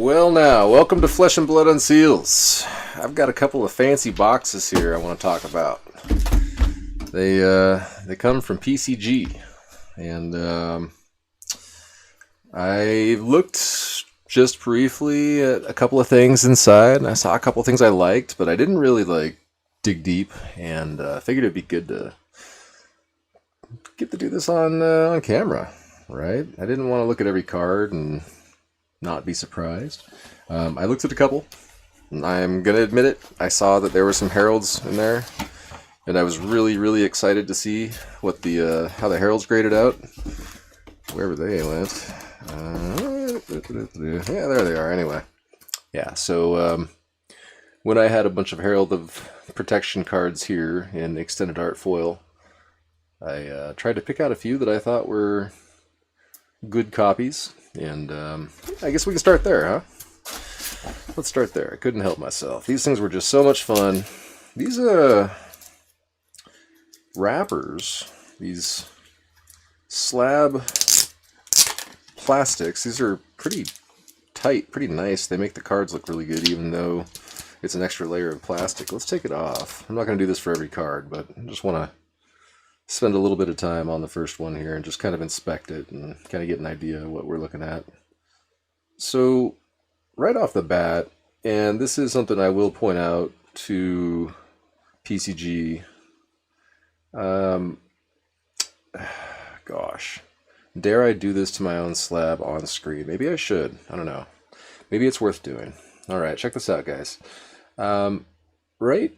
Well now, welcome to Flesh and Blood Unseals. I've got a couple of fancy boxes here I want to talk about. They come from PCG, and I looked just briefly at a couple of things inside, and I saw a couple of things I liked, but I didn't really dig deep, and figured it'd be good to get to do this on camera, right? I didn't want to look at every card and not be surprised. I looked at a couple, and I'm gonna admit it, I saw that there were some heralds in there, and I was really excited to see what the how the heralds graded out, wherever they went. Yeah, there they are. Anyway, yeah. So when I had a bunch of Herald of Protection cards here in extended art foil, I tried to pick out a few that I thought were good copies. And I guess we can start there, huh? Let's start there. I couldn't help myself. These things were just so much fun. These wrappers, these slab plastics, these are pretty tight, pretty nice. They make the cards look really good, even though it's an extra layer of plastic. Let's take it off. I'm not going to do this for every card, but I just want to spend a little bit of time on the first one here and just kind of inspect it and kind of get an idea of what we're looking at. So right off the bat, and this is something I will point out to PCG, gosh, dare I do this to my own slab on screen? Maybe I should. I don't know. Maybe it's worth doing. All right, check this out, guys. Right,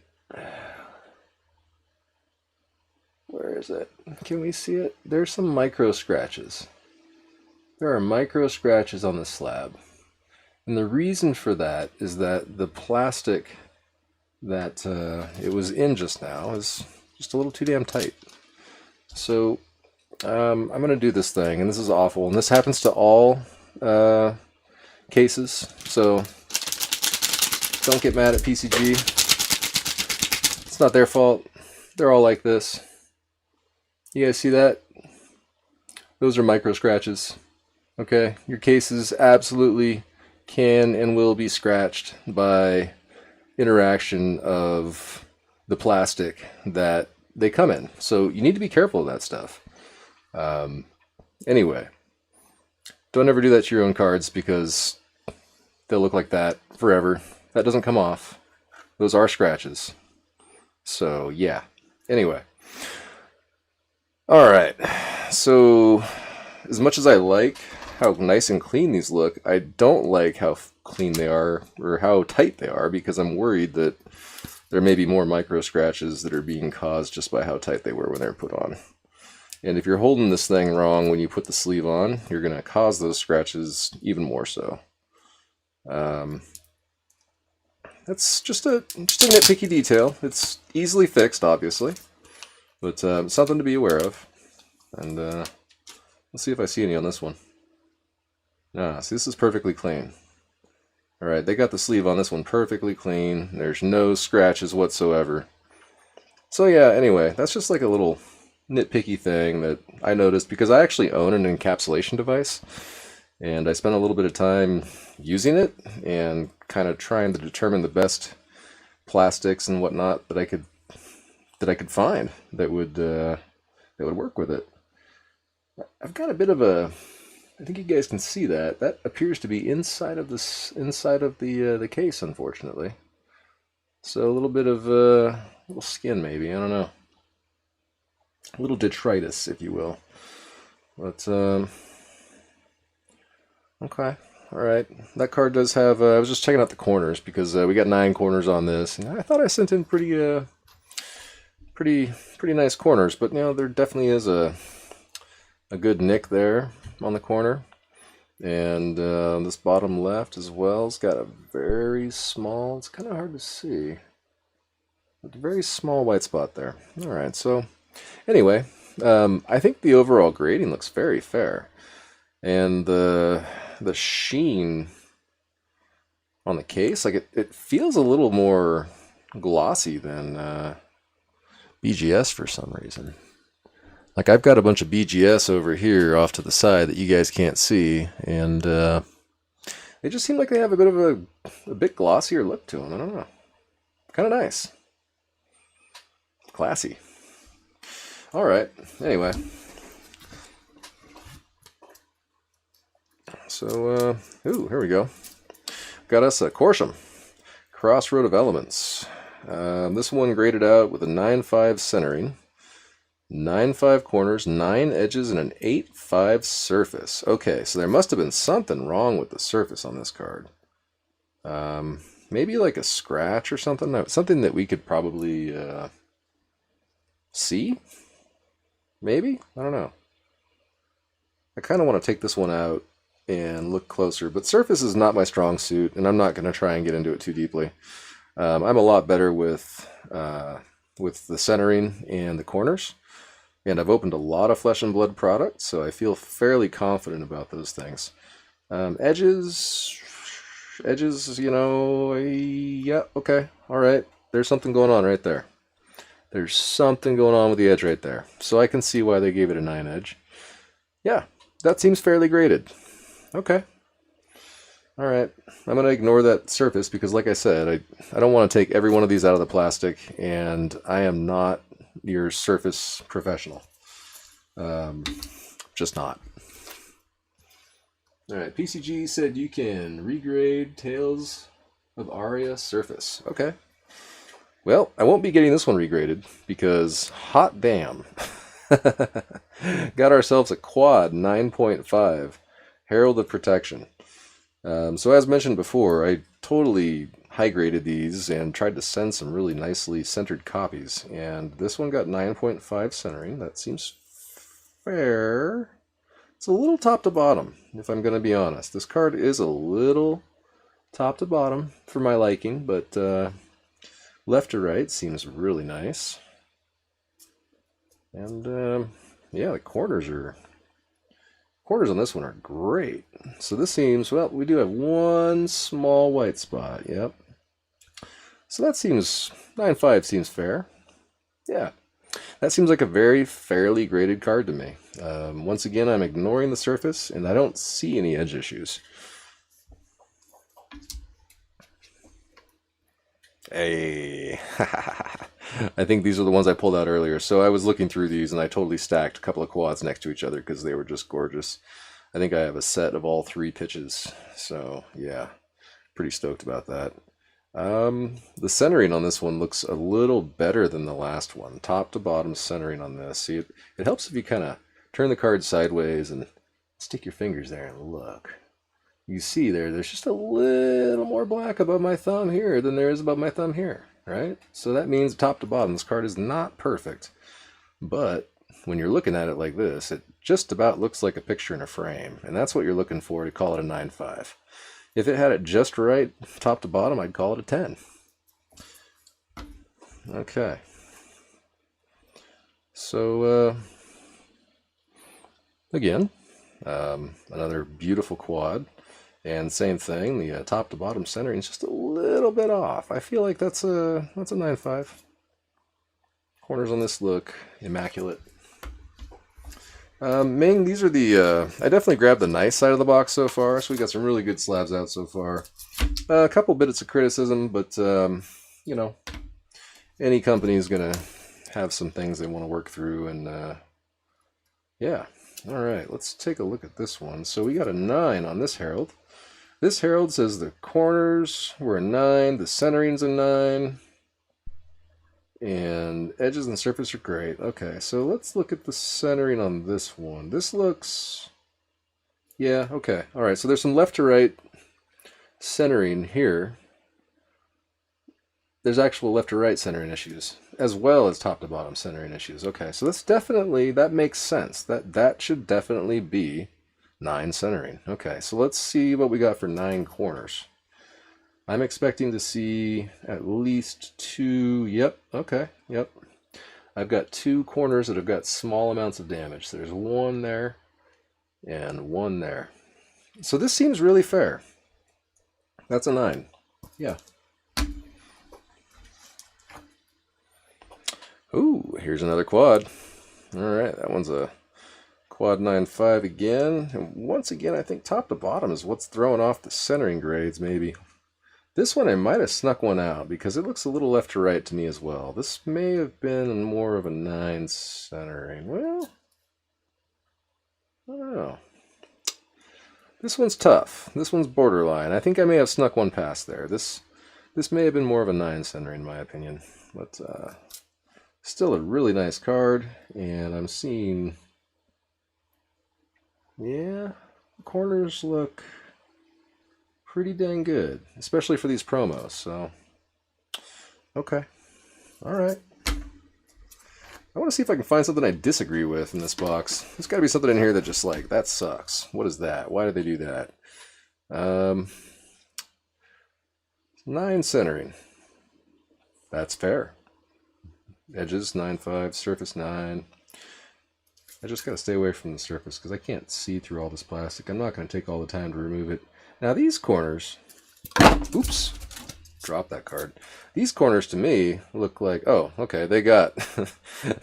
where is it? Can we see it? There's some micro scratches. There are micro scratches on the slab. And the reason for that is that the plastic that it was in just now is just a little too damn tight. So I'm going to do this thing, and this is awful. And this happens to all cases. So don't get mad at PCG. It's not their fault. They're all like this. You guys see that? Those are micro scratches. Okay, your cases absolutely can and will be scratched by interaction of the plastic that they come in. So you need to be careful of that stuff. Anyway, don't ever do that to your own cards because they'll look like that forever. That doesn't come off. Those are scratches. So yeah. Anyway. Alright, so as much as I like how nice and clean these look, I don't like how clean they are or how tight they are because I'm worried that there may be more micro scratches that are being caused just by how tight they were when they were put on. And if you're holding this thing wrong when you put the sleeve on, you're going to cause those scratches even more so. That's just a nitpicky detail. It's easily fixed, obviously. But something to be aware of. And let's see if I see any on this one. Ah, see, this is perfectly clean. Alright, they got the sleeve on this one perfectly clean. There's no scratches whatsoever. So yeah, anyway, that's just like a little nitpicky thing that I noticed because I actually own an encapsulation device. And I spent a little bit of time using it and kind of trying to determine the best plastics and whatnot that I could find that would work with it. I've got a bit of a, I think you guys can see that. That appears to be inside of the case, unfortunately. So a little bit of little skin, maybe. I don't know. A little detritus, if you will. But okay, all right. That card does have. I was just checking out the corners because we got 9 corners on this, and I thought I sent in pretty nice corners, but you know, there definitely is a good nick there on the corner. And this bottom left as well has got a very small, it's kind of hard to see, but a very small white spot there. Alright, so anyway, I think the overall grading looks very fair. And the sheen on the case, like it feels a little more glossy than BGS for some reason. Like I've got a bunch of BGS over here off to the side that you guys can't see, and They just seem like they have a bit of a bit glossier look to them. I don't know. Kind of nice. Classy. All right. Anyway. So, ooh, here we go. Got us a Corsham. Crossroad of Elements. This one graded out with a 9.5 centering, 9.5 corners, 9 edges, and an 8.5 surface. Okay, so there must have been something wrong with the surface on this card. Maybe like a scratch or something. No, something that we could probably see? Maybe? I don't know. I kind of want to take this one out and look closer, but surface is not my strong suit, and I'm not going to try and get into it too deeply. I'm a lot better with the centering and the corners, and I've opened a lot of Flesh and Blood products, so I feel fairly confident about those things. Edges, you know, yeah, okay, all right. There's something going on right there. There's something going on with the edge right there, so I can see why they gave it a 9 edge. Yeah, that seems fairly graded. Okay. All right. I'm going to ignore that surface because, like I said, I don't want to take every one of these out of the plastic, and I am not your surface professional. Just not. All right. PCG said you can regrade Tales of Aria surface. Okay. Well, I won't be getting this one regraded because hot damn. Got ourselves a quad 9.5 Herald of Protection. So as mentioned before, I totally high graded these and tried to send some really nicely centered copies, and this one got 9.5 centering. That seems fair. It's a little top to bottom, if I'm going to be honest. This card is a little top to bottom for my liking, but left to right seems really nice. And yeah, the corners on this one are great. So this seems, well, we do have one small white spot. Yep. So that seems, 9.5 seems fair. Yeah. That seems like a very fairly graded card to me. Once again, I'm ignoring the surface, and I don't see any edge issues. Hey. I think these are the ones I pulled out earlier. So I was looking through these, and I totally stacked a couple of quads next to each other because they were just gorgeous. I think I have a set of all 3 pitches. So yeah, pretty stoked about that. The centering on this one looks a little better than the last one. Top to bottom centering on this. See, it helps if you kind of turn the card sideways and stick your fingers there and look. You see there's just a little more black above my thumb here than there is above my thumb here, right? So that means top to bottom, this card is not perfect. But when you're looking at it like this, it just about looks like a picture in a frame. And that's what you're looking for to call it a 9.5. If it had it just right, top to bottom, I'd call it a 10. Okay. So, again, another beautiful quad. And same thing, the top to bottom centering is just a little bit off. I feel like that's a 9.5. Corners on this look immaculate. Ming, these are the, I definitely grabbed the nice side of the box so far, so we got some really good slabs out so far. A couple bits of criticism, but, you know, any company is going to have some things they want to work through, and, yeah. All right, let's take a look at this one. So we got a 9 on this Herald. This Herald says the corners were a 9, the centering's a 9, and edges and surface are great. Okay, so let's look at the centering on this one. This looks, yeah, okay. All right, so there's some left to right centering here. There's actual left to right centering issues, as well as top to bottom centering issues. Okay, so that's definitely, that makes sense. That should definitely be 9 centering. Okay, so let's see what we got for 9 corners. I'm expecting to see at least 2, yep, okay, yep. I've got 2 corners that have got small amounts of damage. There's 1 there and 1 there. So this seems really fair. That's a 9, yeah. Ooh, here's another quad. All right, that one's a Quad 9.5 again. And once again, I think top to bottom is what's throwing off the centering grades, maybe. This one I might have snuck one out because it looks a little left to right to me as well. This may have been more of a 9 centering. Well, I don't know. This one's tough. This one's borderline. I think I may have snuck one past there. This may have been more of a 9 centering in my opinion. But still a really nice card. And I'm seeing... yeah, the corners look pretty dang good, especially for these promos, so okay. Alright. I want to see if I can find something I disagree with in this box. There's got to be something in here that just like, that sucks. What is that? Why did they do that? 9 centering. That's fair. Edges 9.5, surface 9. I just got to stay away from the surface because I can't see through all this plastic. I'm not going to take all the time to remove it. Now these corners, oops, drop that card. These corners to me look like, oh, okay, they got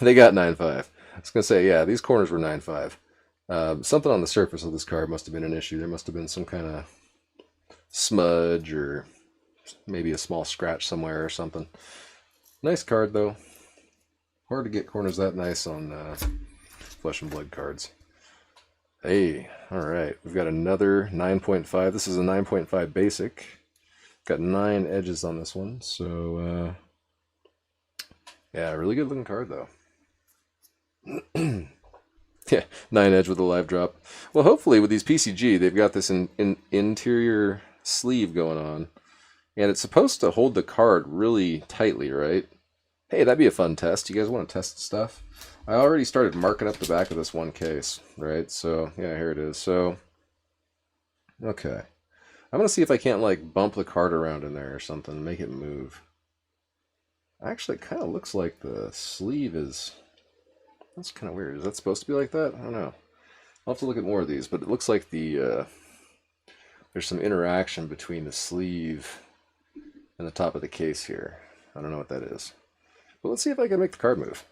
they got 9.5. I was going to say, yeah, these corners were 9.5. Something on the surface of this card must have been an issue. There must have been some kind of smudge or maybe a small scratch somewhere or something. Nice card though. Hard to get corners that nice on Flesh and Blood cards. Hey, alright, we've got another 9.5. This is a 9.5 basic. Got 9 edges on this one, so yeah, really good looking card though. Yeah, 9 edge with a live drop. Well, hopefully with these PCG, they've got this interior sleeve going on, and it's supposed to hold the card really tightly, right? Hey, that'd be a fun test. You guys want to test stuff? I already started marking up the back of this one case, right? So, yeah, here it is. So, okay. I'm going to see if I can't, like, bump the card around in there or something and make it move. Actually, it kind of looks like the sleeve is... that's kind of weird. Is that supposed to be like that? I don't know. I'll have to look at more of these, but it looks like the... there's some interaction between the sleeve and the top of the case here. I don't know what that is. But let's see if I can make the card move.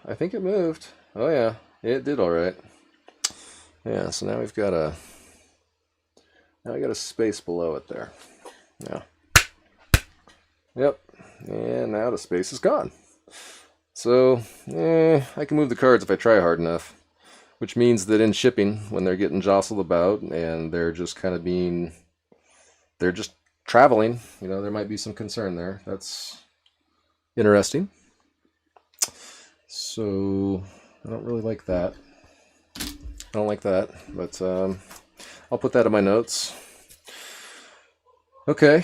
I think it moved. Oh yeah, it did all right. Yeah, so now we've got a space below it there. Yeah. Yep. And now the space is gone. So, I can move the cards if I try hard enough. Which means that in shipping, when they're getting jostled about and they're just kind of they're just traveling, you know, there might be some concern there. That's interesting. So, I don't really like that. I don't like that, but I'll put that in my notes. Okay.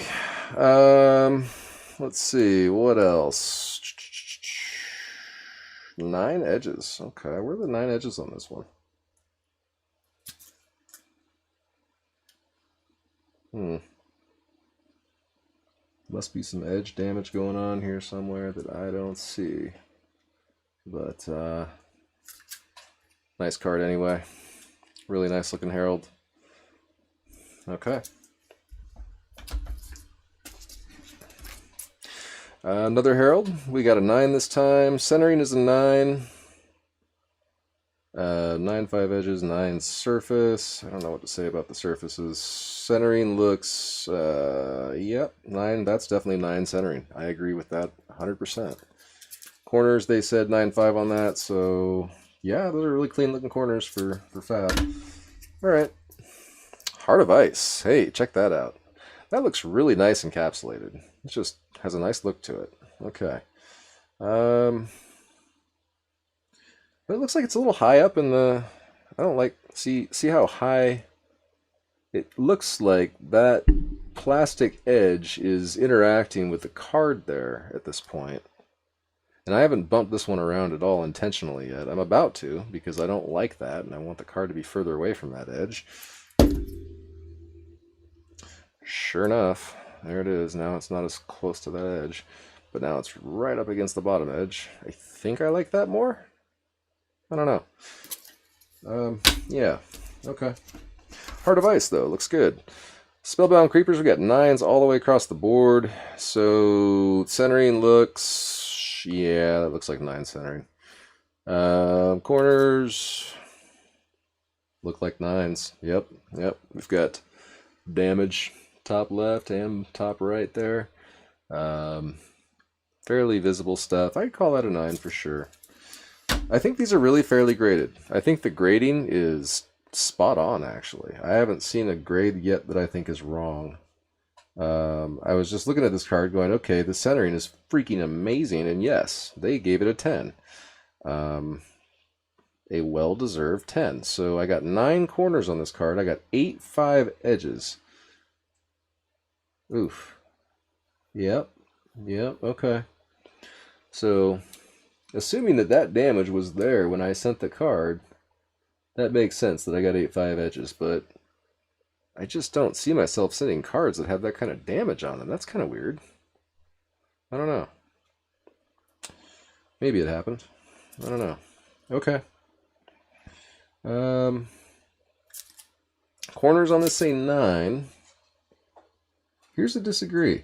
Let's see, what else? 9 edges. Okay, where are the 9 edges on this one? Must be some edge damage going on here somewhere that I don't see. But, nice card anyway. Really nice looking Herald. Okay. Another Herald. We got a 9 this time. Centering is a 9. 9.5 edges, 9 surface. I don't know what to say about the surfaces. Centering looks, yep, 9. That's definitely 9 centering. I agree with that 100%. Corners, they said 9.5 on that, so yeah, those are really clean looking corners for FaB. Alright. Heart of Ice. Hey, check that out. That looks really nice encapsulated. It just has a nice look to it. Okay. But it looks like it's a little high up in the... I don't like... See how high... It looks like that plastic edge is interacting with the card there at this point. And I haven't bumped this one around at all intentionally yet. I'm about to, because I don't like that, and I want the card to be further away from that edge. Sure enough, there it is. Now it's not as close to that edge, but now it's right up against the bottom edge. I think I like that more. I don't know. Yeah, okay. Heart of Ice, though, looks good. Spellbound Creepers, we got 9s all the way across the board. So centering looks, yeah, that looks like 9 centering. Corners look like 9s. Yep. We've got damage top left and top right there. Fairly visible stuff. I'd call that a 9 for sure. I think these are really fairly graded. I think the grading is spot on, actually. I haven't seen a grade yet that I think is wrong. I was just looking at this card going, okay, the centering is freaking amazing, and yes, they gave it a 10. A well-deserved 10. So I got 9 corners on this card. I got 8 5 edges. Oof. Yep, okay. So, assuming that damage was there when I sent the card, that makes sense that I got 8 5 edges, but I just don't see myself sending cards that have that kind of damage on them. That's kind of weird. I don't know. Maybe it happened. I don't know. Okay. Corners on this say 9. Here's a disagree.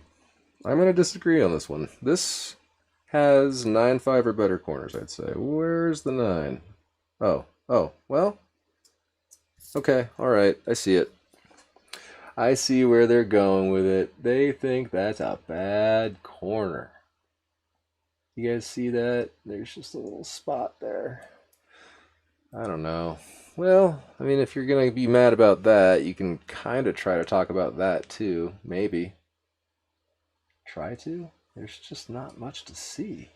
I'm going to disagree on this one. This has 9 5 or better corners, I'd say. Where's the 9? Oh, well. Okay, alright, I see it. I see where they're going with it. They think that's a bad corner. You guys see that? There's just a little spot there. I don't know. Well, I mean, if you're going to be mad about that, you can kind of try to talk about that too. Maybe. Try to? There's just not much to see.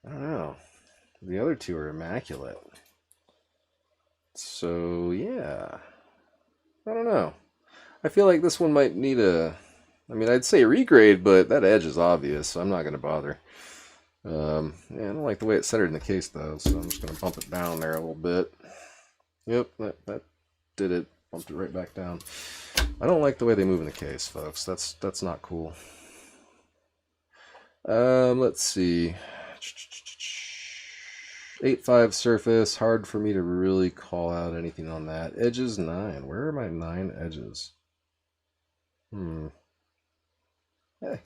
I don't know. The other two are immaculate. So, yeah. I don't know. I feel like this one might need a... I mean, I'd say regrade, but that edge is obvious, so I'm not going to bother. Yeah, I don't like the way it's centered in the case, though, so I'm just going to bump it down there a little bit. Yep, that did it. Bumped it right back down. I don't like the way they move in the case, folks. That's not cool. Let's see. 8 5 surface. Hard for me to really call out anything on that. Edges 9. Where are my 9 edges? Hey.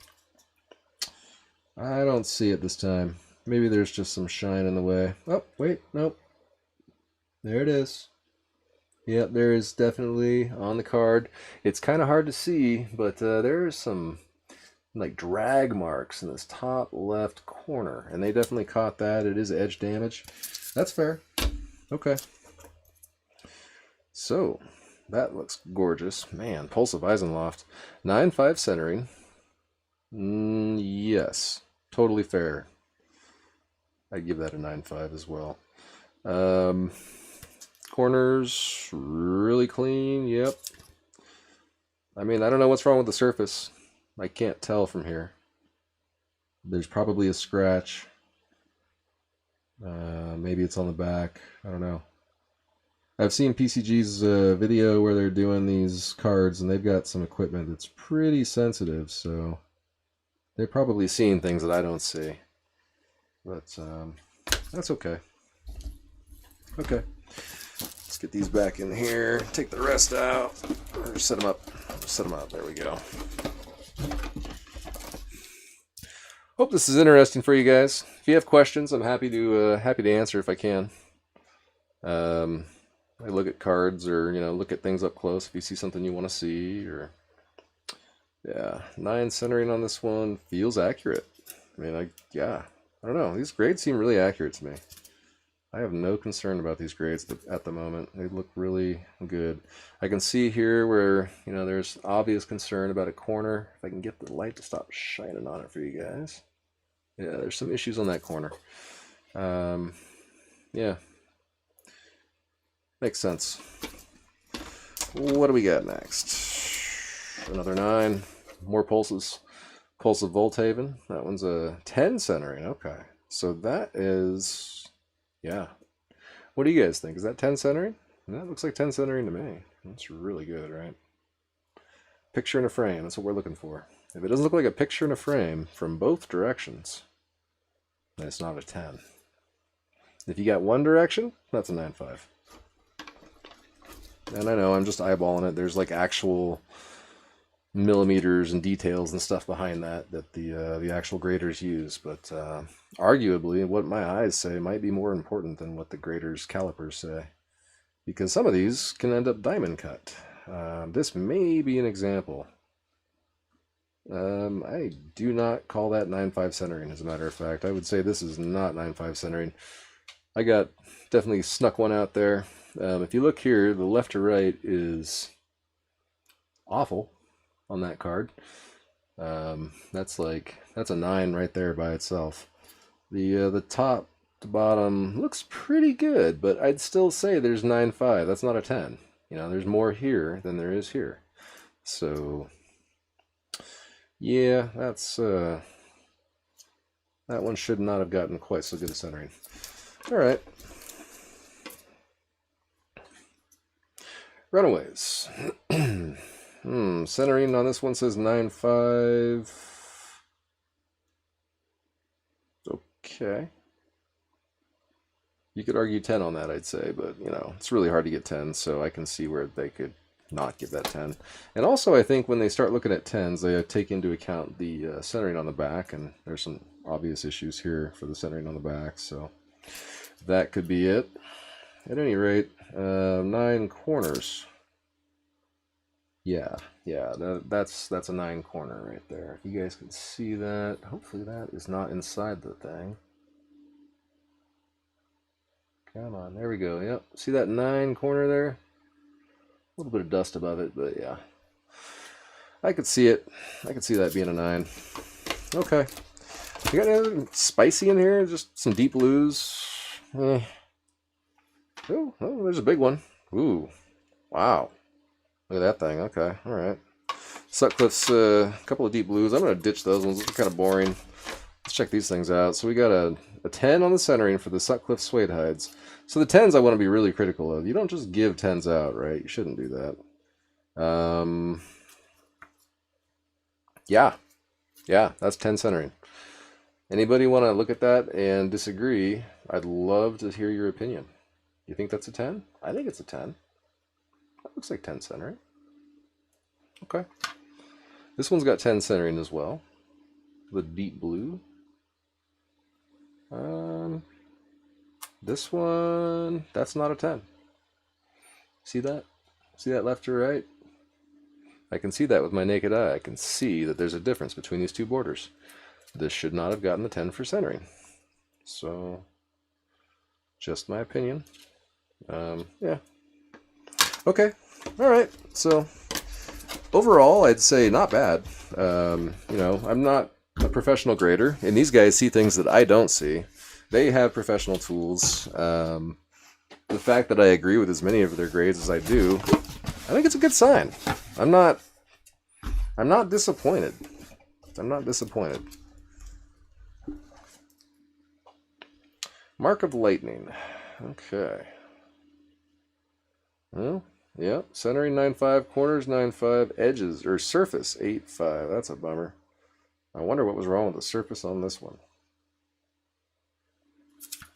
I don't see it this time. Maybe there's just some shine in the way. Oh, wait, nope. There it is. Yep, there is definitely on the card. It's kind of hard to see, but there's some like drag marks in this top left corner, and they definitely caught that. It is edge damage. That's fair. Okay. So, that looks gorgeous. Man, Pulse of Eisenloft. 9 5 centering. Yes. Totally fair. I'd give that a 9 5 as well. Corners, really clean. Yep. I mean, I don't know what's wrong with the surface. I can't tell from here. There's probably a scratch. Maybe it's on the back. I don't know. I've seen PCG's video where they're doing these cards, and they've got some equipment that's pretty sensitive, so they're probably seeing things that I don't see. But that's okay. Okay. Let's get these back in here. Take the rest out. Or set them up. Set them out. There we go. Hope this is interesting for you guys. If you have questions, I'm happy to answer if I can. I look at cards, or look at things up close if you see something you want to see, or yeah, 9 centering on this one feels accurate. I mean, I don't know. These grades seem really accurate to me. I have no concern about these grades at the moment. They look really good. I can see here where, there's obvious concern about a corner. If I can get the light to stop shining on it for you guys. Yeah, there's some issues on that corner. Yeah. Makes sense. What do we got next? Another 9. More pulses. Pulse of Volthaven. That one's a 10 centering. Okay. So that is... Yeah. What do you guys think? Is that 10 centering? That looks like 10 centering to me. That's really good, right? Picture in a frame. That's what we're looking for. If it doesn't look like a picture in a frame from both directions, then it's not a 10. If you got one direction, that's a 9.5. And I know I'm just eyeballing it. There's like actual millimeters and details and stuff behind that the actual graders use. But arguably, what my eyes say might be more important than what the graders' calipers say, because some of these can end up diamond cut. This may be an example. I do not call that 9.5 centering, as a matter of fact. I would say this is not 9.5 centering. I got definitely snuck one out there. If you look here, the left to right is awful on that card. That's a 9 right there by itself. The top to bottom looks pretty good, but I'd still say there's 9.5. That's not a 10. You know, there's more here than there is here. So yeah, that's that one should not have gotten quite so good a centering. All right. Runaways. Centering on this one says 9.5. Okay. You could argue 10 on that, I'd say, but, you know, it's really hard to get 10, so I can see where they could not give that 10. And also, I think when they start looking at 10s, they take into account the centering on the back, and there's some obvious issues here for the centering on the back, so that could be it. At any rate, 9 corners. Yeah, that's a 9 corner right there. If you guys can see that, hopefully that is not inside the thing. Come on, there we go. Yep, see that 9 corner there? A little bit of dust above it, but yeah. I could see it. I could see that being a 9. Okay. You got anything spicy in here? Just some deep blues? Oh, there's a big one. Ooh, wow. Look at that thing. Okay, all right. Sutcliffe's a couple of deep blues. I'm going to ditch those ones. Those are kind of boring. Let's check these things out. So we got a 10 on the centering for the Sutcliffe suede hides. So the 10s I want to be really critical of. You don't just give 10s out, right? You shouldn't do that. Yeah, that's 10 centering. Anybody want to look at that and disagree? I'd love to hear your opinion. You think that's a 10? I think it's a 10. That looks like 10 centering. Okay. This one's got 10 centering as well. The deep blue. This one, that's not a 10. See that? See that left to right? I can see that with my naked eye. I can see that there's a difference between these two borders. This should not have gotten the 10 for centering. So, just my opinion. Yeah. Okay. All right. So, overall, I'd say not bad. You know, I'm not a professional grader, and these guys see things that I don't see. They have professional tools. The fact that I agree with as many of their grades as I do, I think it's a good sign. I'm not disappointed. I'm not disappointed. Mark of Lightning. Okay. Well, yeah, centering 9.5, corners 9.5, edges, or surface 8.5. That's a bummer. I wonder what was wrong with the surface on this one.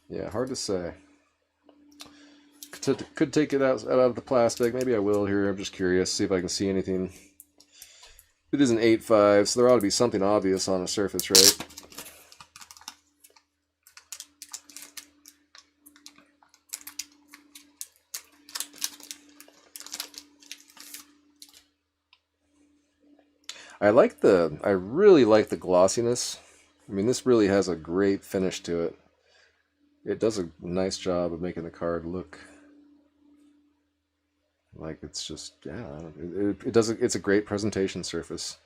Yeah, hard to say. Could take it out of the plastic. Maybe I will here. I'm just curious. See if I can see anything. It is an 8.5, so there ought to be something obvious on the surface, right? I really like the glossiness. I mean, this really has a great finish to it. It does a nice job of making the card look like it's just, yeah, it's a great presentation surface.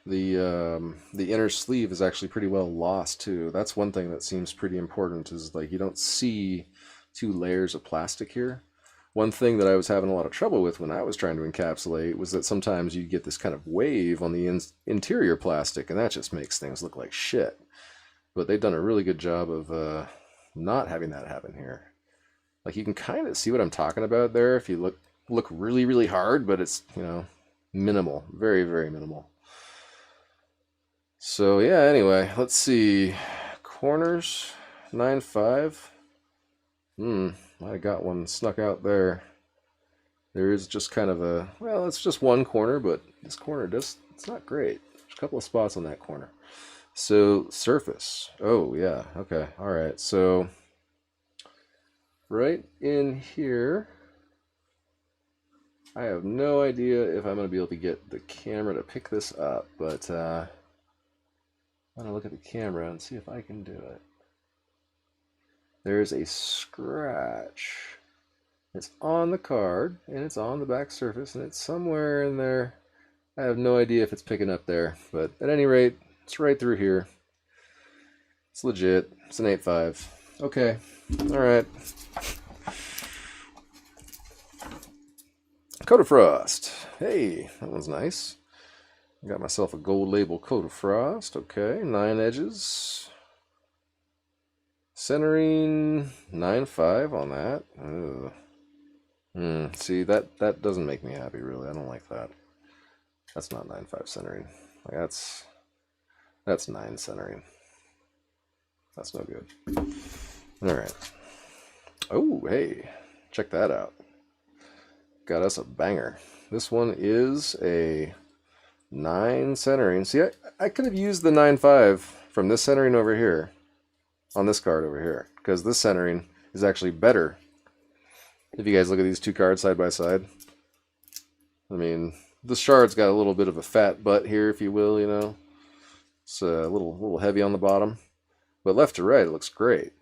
The inner sleeve is actually pretty well lost too. That's one thing that seems pretty important, is like you don't see 2 layers of plastic here. One thing that I was having a lot of trouble with when I was trying to encapsulate was that sometimes you get this kind of wave on the interior plastic, and that just makes things look like shit. But they've done a really good job of not having that happen here. Like, you can kind of see what I'm talking about there if you look really, really hard, but it's, you know, minimal. Very, very minimal. So, yeah, anyway, let's see. Corners, 9.5. Might have got one snuck out there. There is just kind of a, well, it's just one corner, but this corner it's not great. There's a couple of spots on that corner. So surface. Oh yeah, okay, all right. So right in here, I have no idea if I'm going to be able to get the camera to pick this up, but I'm going to look at the camera and see if I can do it. There's a scratch. It's on the card, and it's on the back surface, and it's somewhere in there. I have no idea if it's picking up there, but at any rate, it's right through here. It's legit. It's an 8.5. Okay. All right. Coat of Frost. Hey, that one's nice. Got myself a gold label Coat of Frost. Okay, 9 edges. Centering 9.5 on that. See, that doesn't make me happy, really. I don't like that. That's not 9.5 centering. Like, that's 9 centering. That's no good. All right. Oh, hey, check that out. Got us a banger. This one is a 9 centering. See, I could have used the 9.5 from this centering over here on this card over here, because this centering is actually better. If you guys look at these two cards side by side, I mean, the shard's got a little bit of a fat butt here, if you will, you know. It's a little heavy on the bottom, but left to right, it looks great.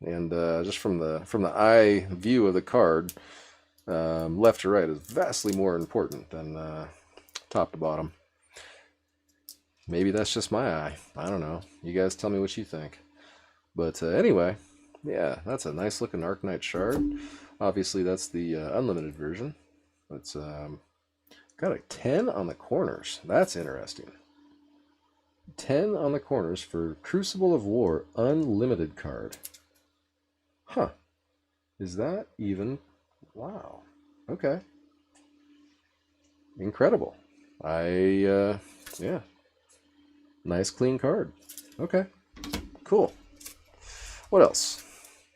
And just from the eye view of the card, left to right is vastly more important than top to bottom. Maybe that's just my eye. I don't know. You guys tell me what you think. But anyway, yeah, that's a nice looking Arcanite shard. Obviously, that's the unlimited version. It's got a 10 on the corners. That's interesting. 10 on the corners for Crucible of War unlimited card. Huh. Is that even... Wow. Okay. Incredible. Yeah. Nice clean card. Okay. Cool. What else?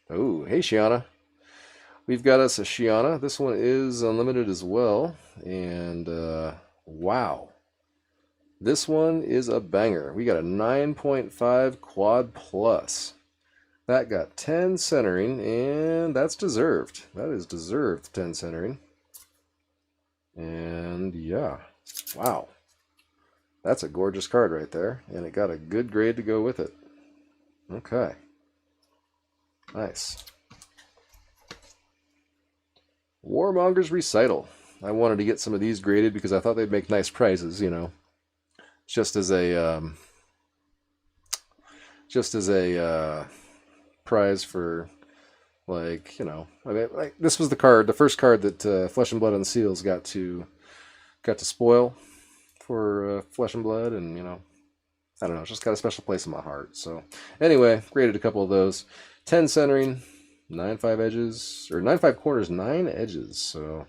Oh, hey Shiana. We've got us a Shiana. This one is unlimited as well. And wow. This one is a banger. We got a 9.5 quad plus. That got 10 centering, and that's deserved. That is deserved 10 centering. And yeah, wow. That's a gorgeous card right there, and it got a good grade to go with it. Okay. Nice. Warmonger's Recital. I wanted to get some of these graded because I thought they'd make nice prizes, you know. Just as a prize for, like, you know, I mean, like, this was the first card that Flesh and Blood and Seals got to spoil for Flesh and Blood, and, you know, I don't know, it's just got a special place in my heart. So anyway, graded a couple of those. 10 centering, 9.5 edges, or 9.5 corners, 9 edges. So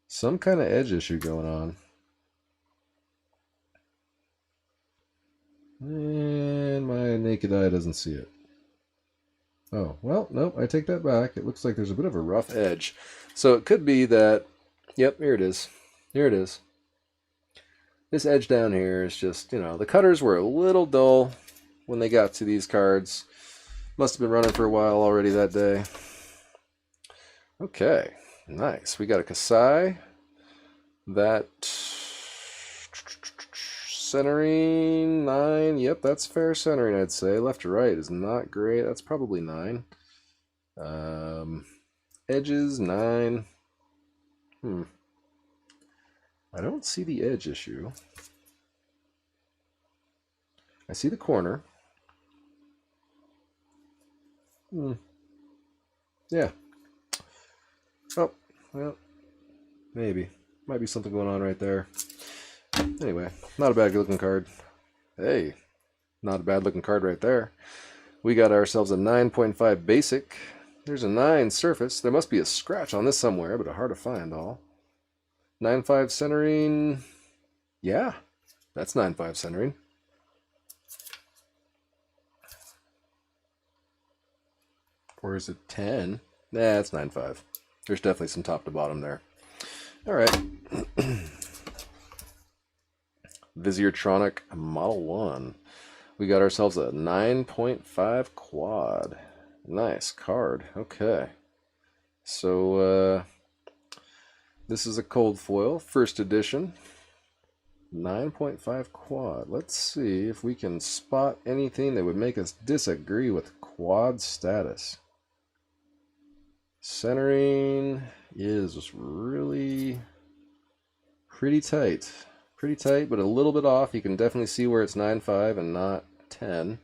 some kind of edge issue going on. And my naked eye doesn't see it. Oh, well, nope, I take that back. It looks like there's a bit of a rough edge. So it could be that, yep, here it is. Here it is. This edge down here is just, you know, the cutters were a little dull when they got to these cards. Must have been running for a while already that day. Okay, nice. We got a Kasai. That centering 9. Yep, that's fair centering, I'd say. Left to right is not great. That's probably 9. Edges 9. I don't see the edge issue. I see the corner. Yeah. Oh, well, maybe. Might be something going on right there. Anyway, not a bad looking card. Hey, not a bad looking card right there. We got ourselves a 9.5 basic. There's a 9 surface. There must be a scratch on this somewhere, but hard to find all. 9.5 centering. Yeah, that's 9.5 centering. Or is it 10? Nah, it's 9.5. There's definitely some top to bottom there. All right. Visiortronic Model 1. We got ourselves a 9.5 quad. Nice card. Okay. So, this is a cold foil, first edition. 9.5 quad. Let's see if we can spot anything that would make us disagree with quad status. Centering is really pretty tight. Pretty tight, but a little bit off. You can definitely see where it's 9.5 and not 10.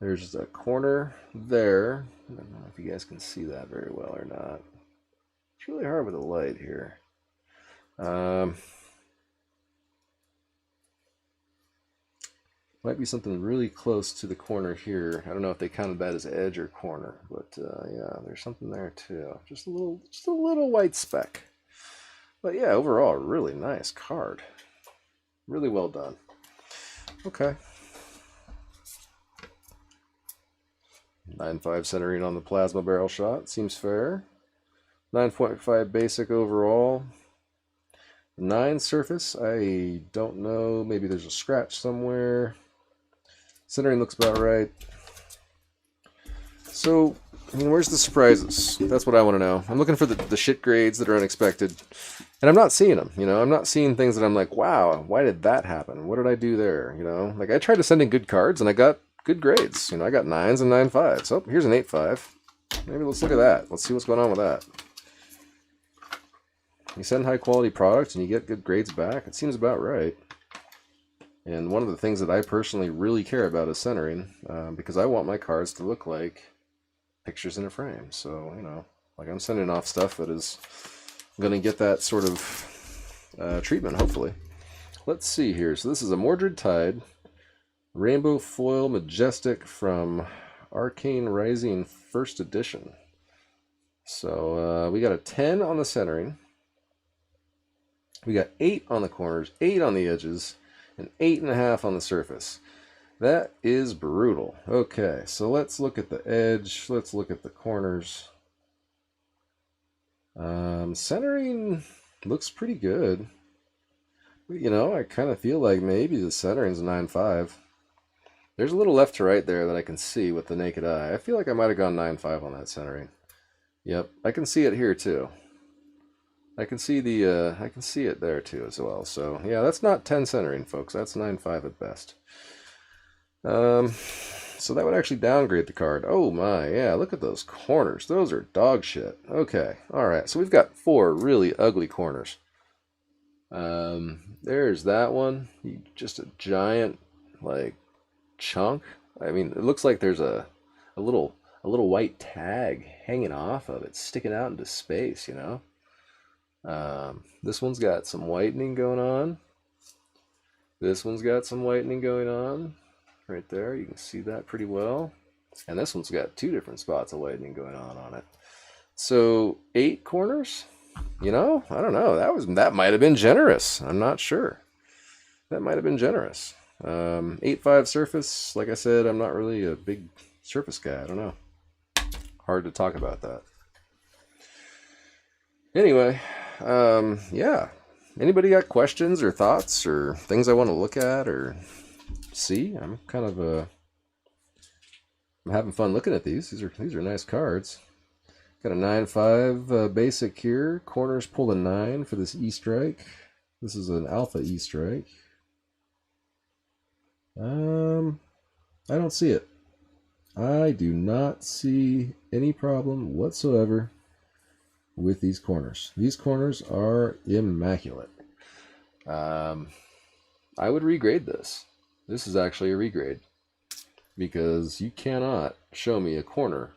There's a corner there. I don't know if you guys can see that very well or not. It's really hard with the light here. Might be something really close to the corner here. I don't know if they counted that as edge or corner, but yeah, there's something there too. Just a little white speck. But yeah, overall, really nice card. Really well done. Okay. 9.5 centering on the plasma barrel shot. Seems fair. 9.5 basic overall. 9 surface. I don't know. Maybe there's a scratch somewhere. Centering looks about right. So, I mean, where's the surprises? That's what I want to know. I'm looking for the shit grades that are unexpected. And I'm not seeing them, you know? I'm not seeing things that I'm like, wow, why did that happen? What did I do there, you know? Like, I tried to send in good cards, and I got good grades. You know, I got 9s and 9.5s. So, here's an 8.5. Maybe let's look at that. Let's see what's going on with that. You send high-quality products, and you get good grades back. It seems about right. And one of the things that I personally really care about is centering, because I want my cards to look like pictures in a frame. So, you know, like I'm sending off stuff that is going to get that sort of treatment, hopefully. Let's see here. So this is a Mordred Tide Rainbow Foil Majestic from Arcane Rising First Edition. So we got a 10 on the centering. We got 8 on the corners, 8 on the edges, and 8.5 on the surface. That is brutal. Okay, so let's look at the edge. Let's look at the corners. Centering looks pretty good. You know, I kind of feel like maybe the centering's a 9.5. There's a little left to right there that I can see with the naked eye. I feel like I might have gone 9.5 on that centering. Yep, I can see it here too. I can see it there too as well. So yeah, that's not 10 centering, folks. That's 9.5 at best. So that would actually downgrade the card. Oh my, yeah, look at those corners. Those are dog shit. Okay, alright, so we've got 4 really ugly corners. There's that one. Just a giant, like, chunk. I mean, it looks like there's a little white tag hanging off of it, sticking out into space, you know? This one's got some whitening going on. This one's got some whitening going on. Right there, you can see that pretty well. And this one's got 2 different spots of whitening going on it. So 8 corners? You know, I don't know. That might have been generous. I'm not sure. That might have been generous. 8.5 surface. Like I said, I'm not really a big surface guy. I don't know. Hard to talk about that. Anyway, yeah. Anybody got questions or thoughts or things I want to look at or see? I'm kind of I'm having fun looking at these. These are nice cards. Got a 9.5 basic here. Corners pull a 9 for this E-Strike. This is an Alpha E-Strike. I don't see it. I do not see any problem whatsoever with these corners. These corners are immaculate. I would regrade this. This is actually a regrade because you cannot show me a corner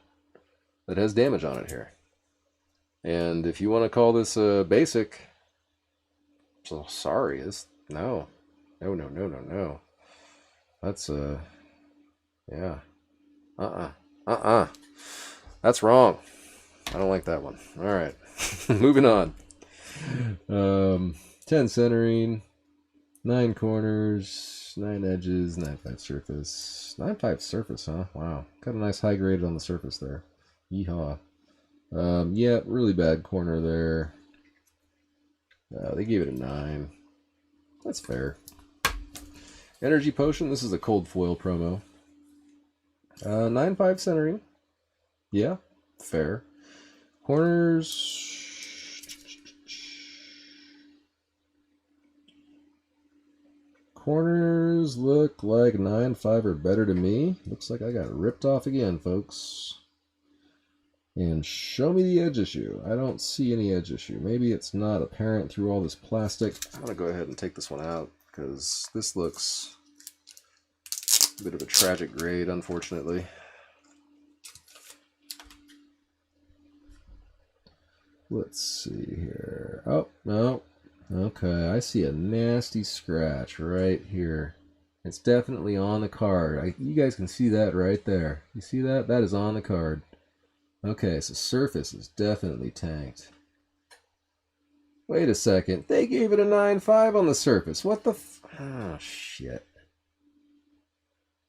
that has damage on it here. And if you want to call this a basic, so sorry, no. That's yeah. That's wrong. I don't like that one. All right, moving on. 10 centering, 9 corners, 9 edges, 9.5 surface. 9.5 surface, huh? Wow, got a nice high grade on the surface there. Yeehaw. Yeah, really bad corner there. They gave it a 9. That's fair. Energy Potion, this is a cold foil promo. 9.5 centering. Yeah, fair. Corners. Corners look like 9.5 or better to me. Looks like I got ripped off again, folks. And show me the edge issue. I don't see any edge issue. Maybe it's not apparent through all this plastic. I'm going to go ahead and take this one out because this looks a bit of a tragic grade, unfortunately. Let's see here. Oh, no. Okay, I see a nasty scratch right here. It's definitely on the card. You guys can see that right there. You see that? That is on the card. Okay, so surface is definitely tanked. Wait a second. They gave it a 9.5 on the surface. What the oh, shit.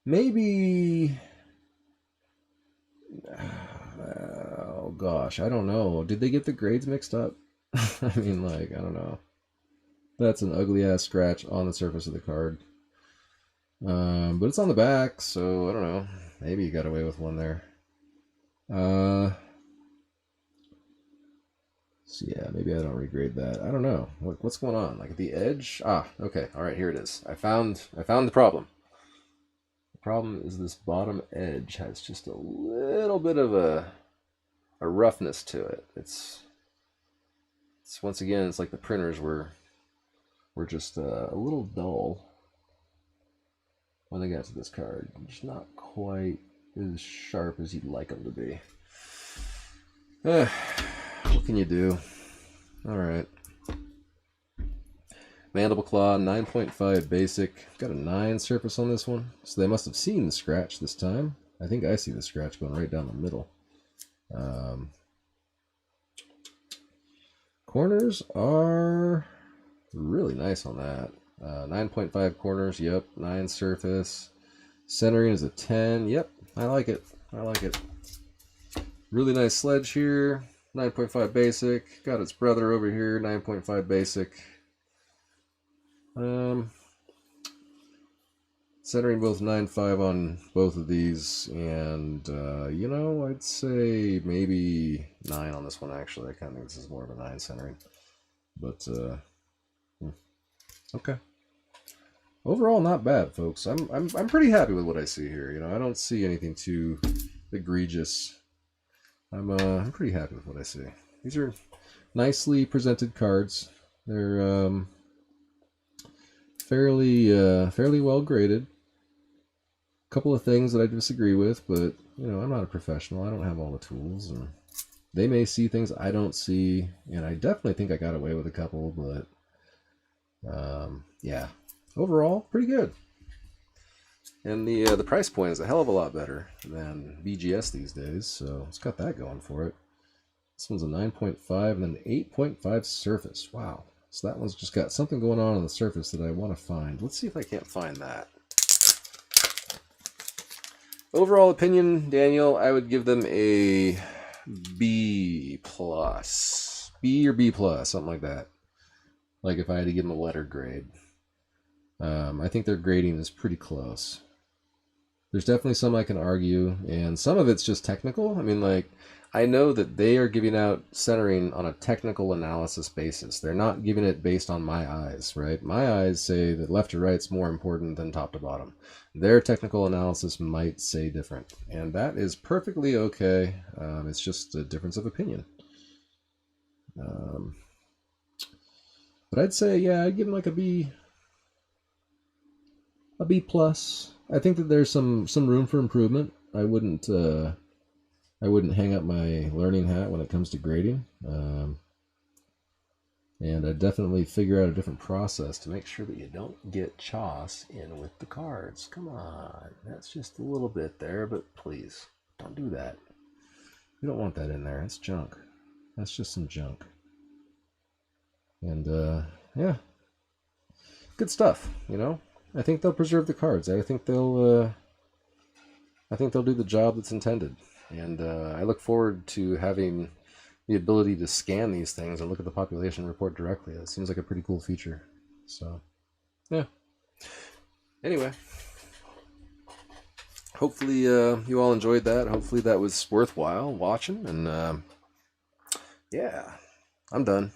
Maybe... Oh, gosh. I don't know. Did they get the grades mixed up? I mean, like, I don't know. That's an ugly-ass scratch on the surface of the card. But it's on the back, so I don't know. Maybe you got away with one there. So yeah, maybe I don't regrade that. I don't know. What's going on? Like at the edge? Ah, okay. All right, here it is. I found the problem. The problem is this bottom edge has just a little bit of a roughness to it. It's once again, it's like the printers were just a little dull when they got to this card. Just not quite as sharp as you'd like them to be. What can you do? Alright. Mandible Claw, 9.5 basic. Got a 9 surface on this one. So they must have seen the scratch this time. I think I see the scratch going right down the middle. Corners are really nice on that. 9.5 corners, yep. 9 surface. Centering is a 10. Yep, I like it. I like it. Really nice sledge here. 9.5 basic. Got its brother over here. 9.5 basic. Centering both 9.5 on both of these. And, you know, I'd say maybe 9 on this one, actually. I kind of think this is more of a 9 centering. But, okay. Overall, not bad, folks. I'm pretty happy with what I see here. You know, I don't see anything too egregious. I'm pretty happy with what I see. These are nicely presented cards. They're fairly well graded. A couple of things that I disagree with, but you know, I'm not a professional. I don't have all the tools, and they may see things I don't see, and I definitely think I got away with a couple, but yeah. Overall, pretty good. And the price point is a hell of a lot better than BGS these days, so it's got that going for it. This one's a 9.5 and then 8.5 surface. Wow. So that one's just got something going on the surface that I want to find. Let's see if I can't find that. Overall opinion, Daniel, I would give them a B+. B or B+, something like that. Like if I had to give them a letter grade. I think their grading is pretty close. There's definitely some I can argue, and some of it's just technical. I mean, like, I know that they are giving out centering on a technical analysis basis. They're not giving it based on my eyes, right? My eyes say that left to right's more important than top to bottom. Their technical analysis might say different, and that is perfectly okay. It's just a difference of opinion. But I'd say, yeah, I'd give them like a B+. I think that there's some room for improvement. I wouldn't hang up my learning hat when it comes to grading. And I'd definitely figure out a different process to make sure that you don't get choss in with the cards. Come on, that's just a little bit there, but please don't do that. You don't want that in there. It's junk. That's just some junk. And yeah, good stuff, you know. I think they'll preserve the cards. I think they'll do the job that's intended. And I look forward to having the ability to scan these things and look at the population report directly. That seems like a pretty cool feature. So, yeah. Anyway, hopefully you all enjoyed that. Hopefully that was worthwhile watching. And yeah, I'm done.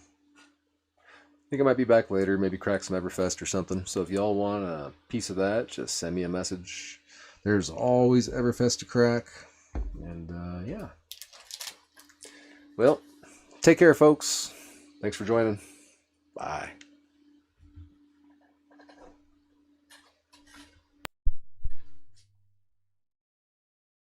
I think I might be back later, maybe crack some Everfest or something. So if y'all want a piece of that, just send me a message. There's always Everfest to crack. And yeah. Well, take care, folks. Thanks for joining. Bye.